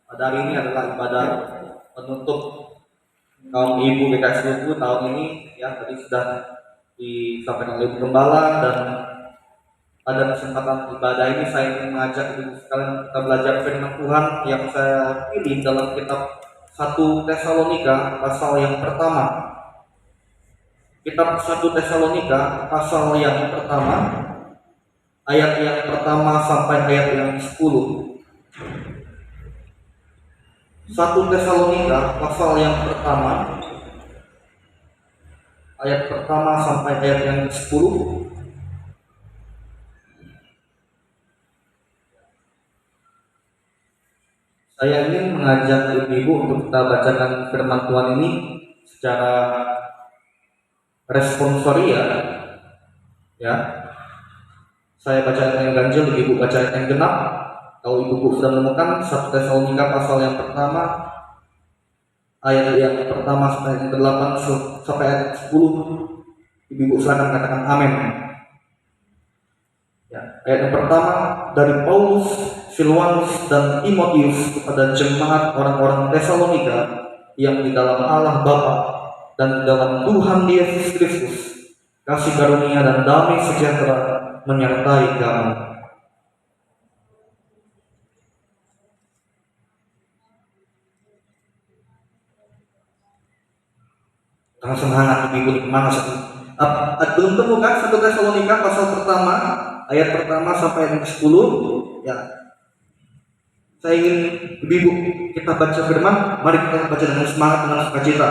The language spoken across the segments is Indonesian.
Pada hari ini adalah ibadah penutup kaum ibu GKS 20 tahun ini, ya tadi sudah disampaikan oleh Ibu Gembala, dan pada kesempatan ibadah ini saya ingin mengajak ibu sekalian kita belajar firman Tuhan yang saya pilih dalam kitab 1 Tesalonika pasal yang pertama. Kitab 1 Tesalonika pasal yang pertama, ayat yang pertama sampai ayat yang 10. 1 Tesalonika pasal yang pertama, ayat pertama sampai ayat yang 10. Saya ingin mengajak ibu-ibu untuk kita bacakan firman Tuhan ini secara responsoria, ya. Saya baca ayat yang ganjil, ibu baca ayat yang genap. Kalau ibu sudah menemukan 1 Tesalonika pasal yang pertama, ayat yang pertama sampai ayat yang ke-8 sampai ayat 10, ibu silakan katakan amin. Ya, ayat yang pertama dari Paulus, Silwanus dan Timotius kepada jemaat orang-orang Tesalonika yang di dalam Allah Bapa dan di dalam Tuhan Yesus Kristus, kasih karunia dan damai sejahtera menyertai kamu. Dengan semangat ibu kemana belum temukan 1 Tesalonika pasal pertama ayat pertama sampai ayat 10, ya. Saya ingin ibu kita baca firman, mari kita baca dengan semangat, dengan sukacita.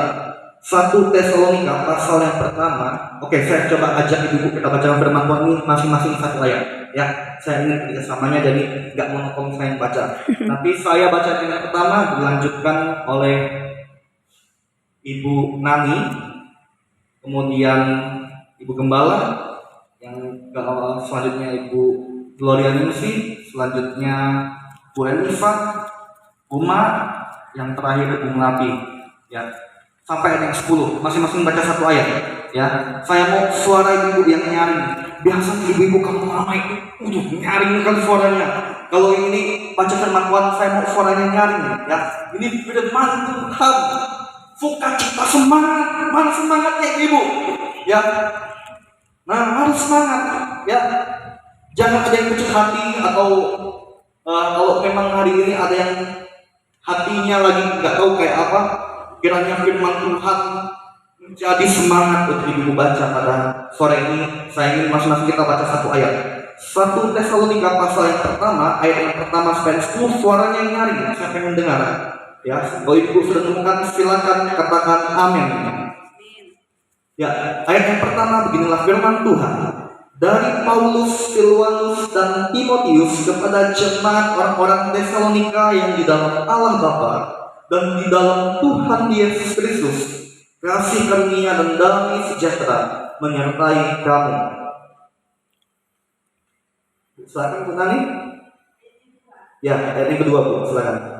1 Tesalonika pasal yang pertama. Oke, saya coba ajak ibu kita baca firman Tuhan ini masing-masing satu ayat, ya. Saya ingin kerjasamanya, jadi nggak monotoni saya yang baca. Nanti saya baca yang pertama, dilanjutkan oleh Ibu Nani, kemudian Ibu Gembala, yang selanjutnya Ibu Gloria Ningsi, selanjutnya Bu Enifa, Uma, yang terakhir Ibu Melapi, ya. Sampai ayat yang 10, masing-masing baca satu ayat, ya. Saya mau suara ibu yang nyaring. Biasanya ibu-ibu kamu ramai itu nyaring kan suaranya. Kalau ini baca firman Tuhan, saya mau suaranya nyaring, ya. Ini firman Tuhan, sukacita, semangat. Mana semangatnya ibu, ya. Nah, harus semangat, ya. Jangan ada yang kecil hati, atau kalau memang hari ini ada yang hatinya lagi nggak tahu kayak apa, kiranya firman Tuhan menjadi semangat untuk ibu baca pada sore ini. Saya ingin masing-masing kita baca satu ayat. 1 Tesalonika pasal yang pertama, ayat yang pertama sampai 10, suaranya yang nyaring, saya pengen dengar, ya. Kalau ibu sudah temukan, silakan katakan amin. Ya, ayat yang pertama beginilah firman Tuhan. Dari Paulus, Silwanus dan Timotius kepada jemaat orang-orang Tesalonika yang di dalam Allah Bapa dan di dalam Tuhan Yesus Kristus, kasih karunia dan damai sejahtera menyertai kamu. Silakan Bu Nani. Ya, ayat yang kedua Bu, silakan.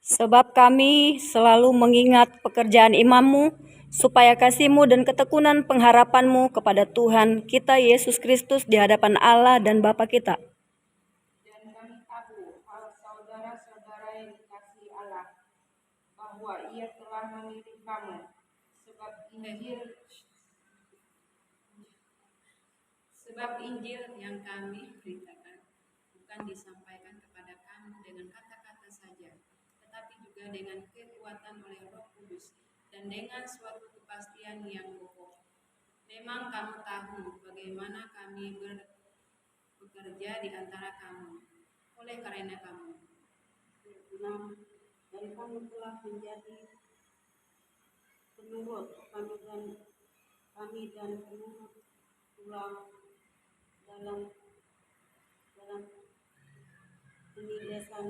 Sebab kami selalu mengingat pekerjaan imanmu, supaya kasihmu dan ketekunan pengharapanmu kepada Tuhan kita Yesus Kristus di hadapan Allah dan Bapa kita. Dan kami tahu hal saudara-saudara yang dikasihi Allah, bahwa Ia telah memilih kamu, sebab Injil yang kami beritakan bukan disampaikan kepada kamu dengan kata-kata saja, tetapi juga dengan kekuatan oleh Roh Kudus dan dengan suatu kepastian yang kokoh. Memang kamu tahu bagaimana kami bekerja di antara kamu oleh karena kamu. Dan kamu telah menjadi penurut kami dan penurut pulang dalam penindasan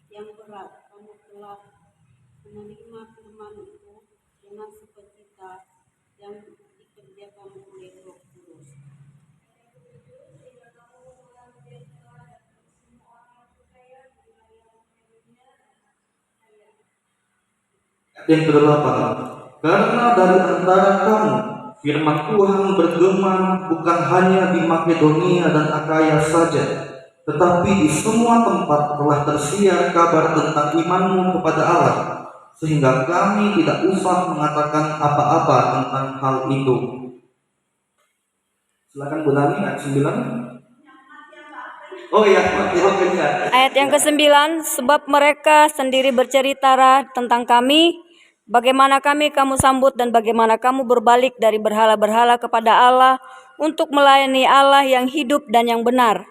yang berat. Kamu telah menerima firman itu dengan sukacita yang dikerjakan oleh Roh Kudus. Yang ke-8, Karena dari antara kamu firman Tuhan bergema bukan hanya di Makedonia dan Akaya saja, tetapi di semua tempat telah tersiar kabar tentang imanmu kepada Allah, sehingga kami tidak usah mengatakan apa-apa tentang hal itu. Silakan Bu Nani, ayat 9. Oh iya, Ayat yang ke-9, sebab mereka sendiri bercerita tentang kami, bagaimana kamu sambut dan bagaimana kamu berbalik dari berhala-berhala kepada Allah untuk melayani Allah yang hidup dan yang benar.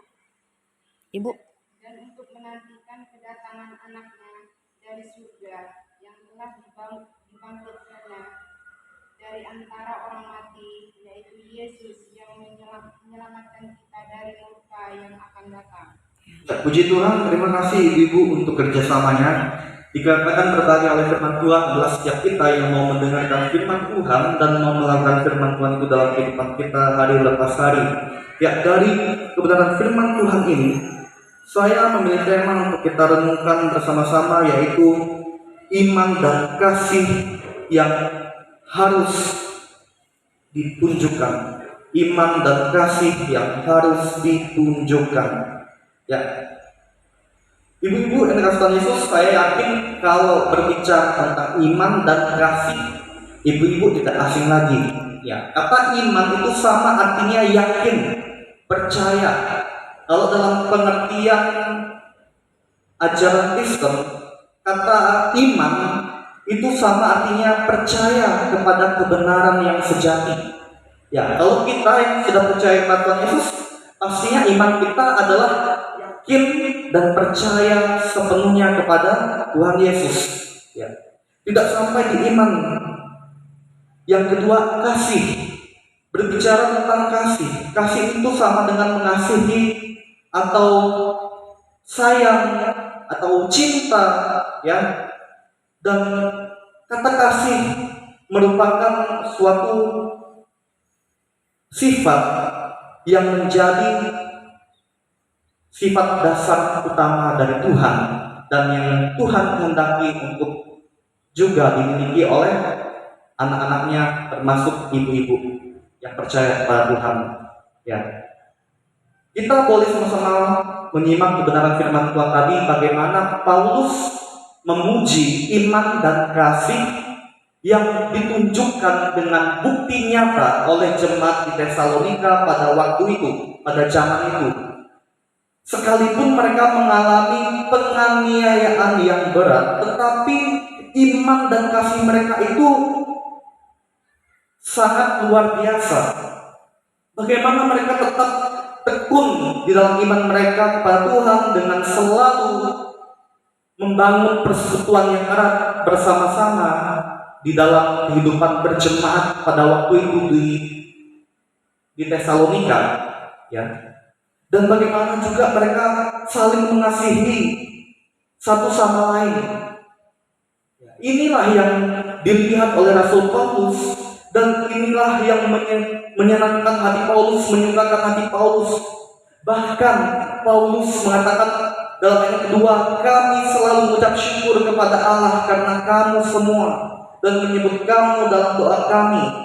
Ibu. Dan untuk menantikan kedatangan anaknya dari surga yang telah dibangkitkannya dari antara orang mati, yaitu Yesus yang menyelamatkan kita dari murka yang akan datang. Puji Tuhan, terima kasih Ibu untuk kerjasamanya. Dikatakan bertanya oleh firman Tuhan adalah setiap kita yang mau mendengarkan firman Tuhan dan mau melakukan firman Tuhan itu dalam kehidupan kita hari lepas hari. Ya, dari kebenaran firman Tuhan ini, saya memilih tema untuk kita renungkan bersama-sama, yaitu iman dan kasih yang harus ditunjukkan. Iman dan kasih yang harus ditunjukkan. Ya, Ibu-ibu yang dikasih Tuhan Yesus, saya yakin kalau berbicara tentang iman dan kasih, ibu-ibu tidak asing lagi. Ya, kata iman itu sama artinya yakin, percaya. Kalau dalam pengertian ajaran Kristen, kata iman itu sama artinya percaya kepada kebenaran yang sejati. Ya, kalau kita yang sudah percaya kepada Tuhan Yesus, pastinya iman kita adalah yakin dan percaya sepenuhnya kepada Tuhan Yesus. Ya, tidak sampai di iman. Yang kedua, kasih. Berbicara tentang kasih, kasih itu sama dengan mengasihi atau sayang atau cinta, ya. Dan kata kasih merupakan suatu sifat yang menjadi sifat dasar utama dari Tuhan dan yang Tuhan kehendaki untuk juga dimiliki oleh anak-anaknya, termasuk ibu-ibu yang percaya kepada Tuhan. Ya, kita boleh sama-sama menyimak kebenaran firman Tuhan tadi, bagaimana Paulus memuji iman dan kasih yang ditunjukkan dengan bukti nyata oleh jemaat di Tesalonika pada waktu itu, pada zaman itu. Sekalipun mereka mengalami penganiayaan yang berat, tetapi iman dan kasih mereka itu sangat luar biasa. Bagaimana mereka tetap tekun di dalam iman mereka kepada Tuhan dengan selalu membangun persekutuan yang erat bersama-sama di dalam kehidupan berjemaat pada waktu itu di Tesalonika, ya. Dan bagaimana juga mereka saling mengasihi satu sama lain. Inilah yang dilihat oleh Rasul Paulus, dan inilah yang menyenangkan hati Paulus, menyukakan hati Paulus. Bahkan Paulus mengatakan dalam ayat kedua, kami selalu mengucap syukur kepada Allah karena kamu semua, dan menyebut kamu dalam doa kami.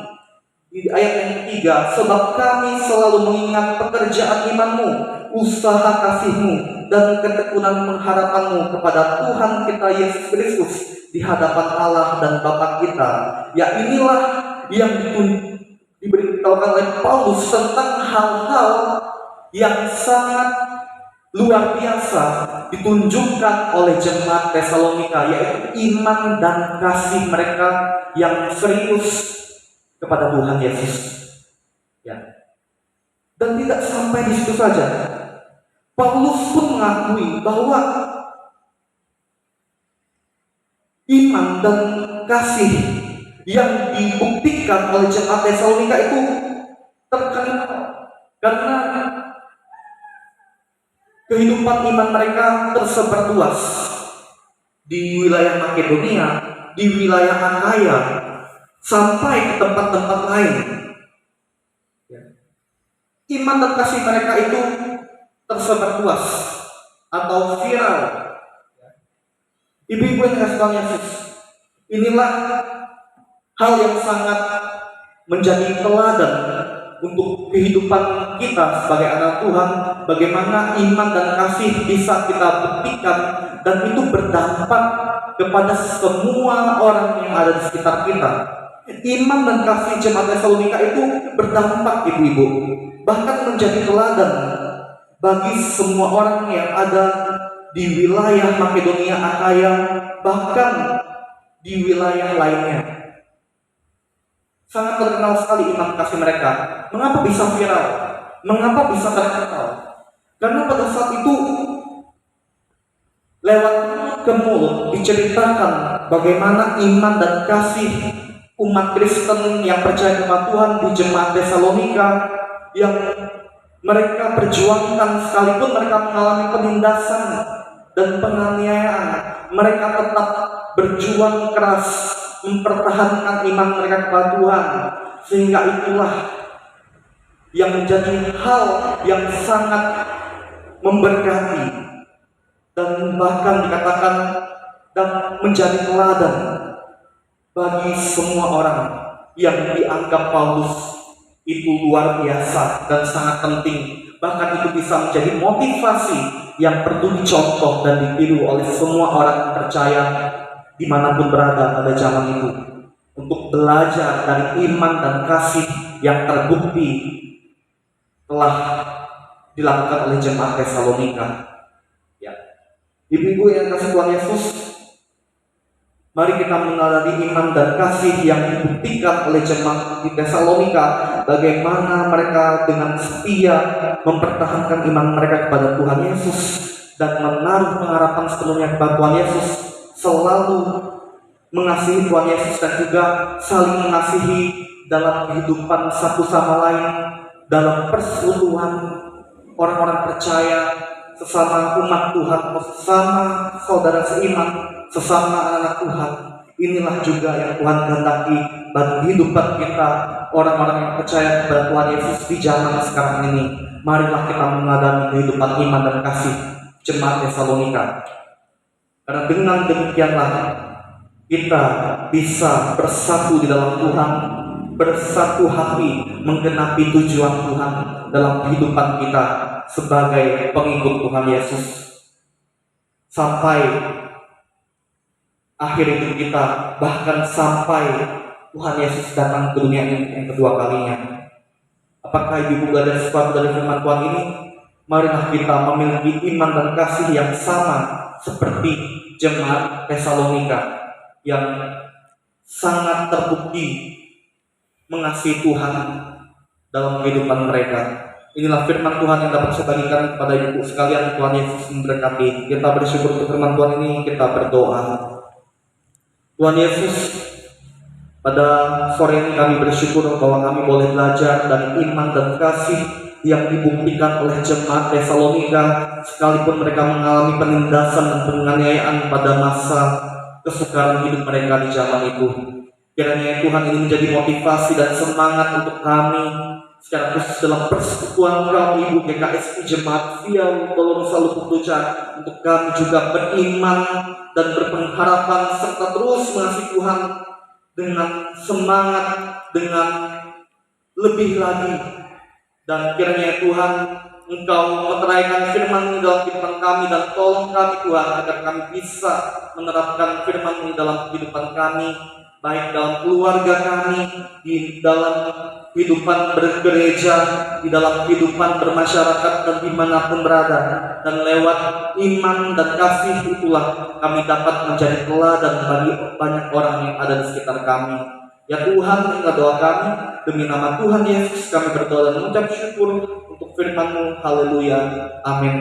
Di ayat yang ketiga, sebab kami selalu mengingat pekerjaan imanmu, usaha kasihmu, dan ketekunan pengharapanmu kepada Tuhan kita Yesus Kristus di hadapan Allah dan Bapa kita. Ya, inilah yang diberitahukan oleh Paulus tentang hal-hal yang sangat luar biasa ditunjukkan oleh jemaat Tesalonika, yaitu iman dan kasih mereka yang serius kepada Tuhan Yesus. Ya. Dan tidak sampai di situ saja. Paulus pun mengakui bahwa iman dan kasih yang dibuktikan oleh jemaat Tesalonika itu terkenal karena kehidupan iman mereka tersebar luas di wilayah Makedonia, di wilayah Akaya, sampai ke tempat-tempat lain. Iman dan kasih mereka itu tersebar luas atau viral. Ibu-ibu yang dikasih Tuhan Yesus, inilah hal yang sangat menjadi teladan untuk kehidupan kita sebagai anak Tuhan, bagaimana iman dan kasih bisa kita buktikan dan itu berdampak kepada semua orang yang ada di sekitar kita. Iman dan kasih jemaat Tesalonika itu berdampak, ibu-ibu, bahkan menjadi teladan bagi semua orang yang ada di wilayah Makedonia, Akaya, bahkan di wilayah lainnya. Sangat terkenal sekali iman kasih mereka. Mengapa bisa viral? Mengapa bisa terkenal? Karena pada saat itu lewat mulut ke mulut diceritakan bagaimana iman dan kasih umat Kristen yang percaya kepada Tuhan di jemaat Tesalonika yang mereka perjuangkan sekalipun mereka mengalami penindasan dan penganiayaan, mereka tetap berjuang keras mempertahankan iman mereka kepada Tuhan, sehingga itulah yang menjadi hal yang sangat memberkati dan bahkan dikatakan dan menjadi teladan bagi semua orang yang dianggap Paulus itu luar biasa dan sangat penting. Bahkan itu bisa menjadi motivasi yang perlu dicontoh dan ditiru oleh semua orang percaya dimanapun berada pada zaman itu, untuk belajar dari iman dan kasih yang terbukti telah dilakukan oleh jemaat Tesalonika. Ya, ibu-ibu yang kasih Tuhan Yesus, mari kita mengenali iman dan kasih yang dibuktikan oleh jemaat di Tesalonika, bagaimana mereka dengan setia mempertahankan iman mereka kepada Tuhan Yesus dan menaruh pengharapan sepenuhnya kepada Tuhan Yesus, selalu mengasihi Tuhan Yesus dan juga saling mengasihi dalam kehidupan satu sama lain, dalam persekutuan orang-orang percaya, sesama umat Tuhan, sesama saudara seiman, sesama anak Tuhan. Inilah juga yang Tuhan kehendaki bagi kehidupan kita, orang-orang yang percaya kepada Tuhan Yesus di zaman sekarang ini. Marilah kita mengadami kehidupan iman dan kasih jemaat Tesalonika. Karena dengan demikianlah kita bisa bersatu di dalam Tuhan, bersatu hati menggenapi tujuan Tuhan dalam kehidupan kita sebagai pengikut Tuhan Yesus, sampai akhir hidup kita, bahkan sampai Tuhan Yesus datang ke dunia ini yang kedua kalinya. Apakah ibu ada sesuatu dari firman Tuhan ini? Marilah kita memiliki iman dan kasih yang sama seperti jemaat Tesalonika yang sangat terbukti mengasihi Tuhan dalam kehidupan mereka. Inilah firman Tuhan yang dapat saya bagikan kepada ibu sekalian. Tuhan Yesus memberkati. Kita bersyukur untuk firman Tuhan ini, kita berdoa. Tuhan Yesus, pada sore ini kami bersyukur bahwa kami boleh belajar dari iman dan kasih yang dibuktikan oleh jemaat Tesalonika, sekalipun mereka mengalami penindasan dan penganiayaan pada masa kesukaran hidup mereka di zaman itu. Kiranya Tuhan ini menjadi motivasi dan semangat untuk kami secara khusus dalam persekutuan kami Ibu GKSI Jemaat Via Dolorosa Lupuk-Duca, untuk kami juga beriman dan berpengharapan serta terus mengasihi Tuhan dengan semangat, dengan lebih lagi. Dan kiranya Tuhan, Engkau meteraikan firman-Mu dalam kehidupan kami, dan tolong kami Tuhan agar kami bisa menerapkan firman-Mu dalam kehidupan kami, baik dalam keluarga kami, di dalam kehidupan bergereja, di dalam kehidupan bermasyarakat, dan dimanapun berada. Dan lewat iman dan kasih itulah kami dapat menjadi teladan bagi banyak orang yang ada di sekitar kami. Ya Tuhan, inilah doa kami, demi nama Tuhan Yesus kami berdoa dan mengucap syukur untuk firman-Mu. Haleluya, amin.